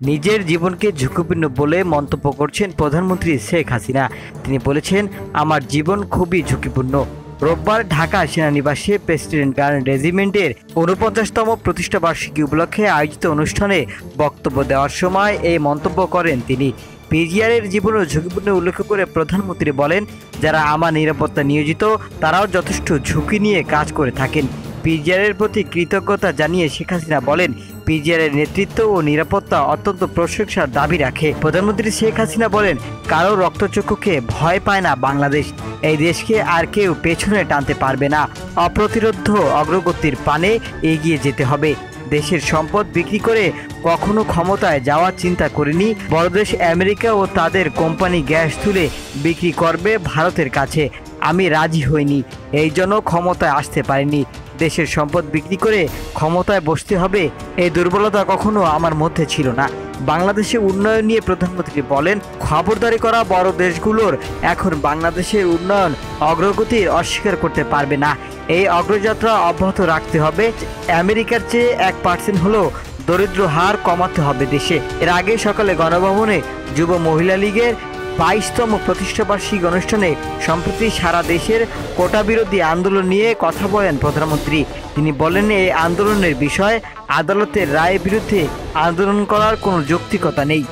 নিজের জীবনকে ঝুঁকিপূর্ণ বলে মন্তব্য করছেন প্রধানমন্ত্রী শেখ হাসিনা। তিনি বলেছেন, আমার জীবন খুবই ঝুঁকিপূর্ণ। রোববার ঢাকা সেনানিবাসে প্রেসিডেন্ট গার্ড রেজিমেন্টের ৪৯তম প্রতিষ্ঠাবার্ষিকী উপলক্ষে আয়োজিত অনুষ্ঠানে বক্তব্য দেওয়ার সময় এই মন্তব্য করেন তিনি। পিজিআরের জীবনও ঝুঁকিপূর্ণ উল্লেখ করে প্রধানমন্ত্রী বলেন, যারা আমার নিরাপত্তা নিয়োজিত তারাও যথেষ্ট ঝুঁকি নিয়ে কাজ করে থাকেন। পিজিআরের প্রতি কৃতজ্ঞতা জানিয়ে শেখ হাসিনা বলেন, পিজিআরের নেতৃত্ব ও নিরাপত্তা অত্যন্ত প্রশংসার দাবি রাখে। প্রধানমন্ত্রী শেখ হাসিনা বলেন, কারো রক্তচক্ষুকে ভয় পায় না বাংলাদেশ। এই দেশকে আর কেউ পেছনে টানতে পারবে না। অপ্রতিরোধ্য অগ্রগতির পানে এগিয়ে যেতে হবে। দেশের সম্পদ বিক্রি করে কখনো ক্ষমতায় যাওয়ার চিন্তা করিনি। বড় দেশ আমেরিকা ও তাদের কোম্পানি গ্যাস তুলে বিক্রি করবে ভারতের কাছে। আমি রাজি হইনি, এই জন্য ক্ষমতায় আসতে পারিনি। দেশের সম্পদ বিক্রি করে ক্ষমতায় বসতে হবে, এই দুর্বলতা কখনো আমার মধ্যে ছিল না। বাংলাদেশের উন্নয়ন নিয়ে প্রধানমন্ত্রী বলেন, খবরদারি করা বড় দেশগুলোর এখন বাংলাদেশের উন্নয়ন অগ্রগতির অস্বীকার করতে পারবে না। এই অগ্রযাত্রা অব্যাহত রাখতে হবে। আমেরিকার চেয়ে 1% হলেও দরিদ্র হার কমাতে হবে দেশে। এর আগে সকালে গণভবনে যুব মহিলা লীগের 22তম প্রতিষ্ঠাবার্ষিকী অনুষ্ঠানে সম্প্রতি সারা দেশের কোটা বিরোধী আন্দোলন নিয়ে কথা বলেন প্রধানমন্ত্রী। তিনি বলেন, এই আন্দোলনের বিষয় আদালতের রায়ের বিরুদ্ধে আন্দোলন করার কোনো যৌক্তিকতা নেই।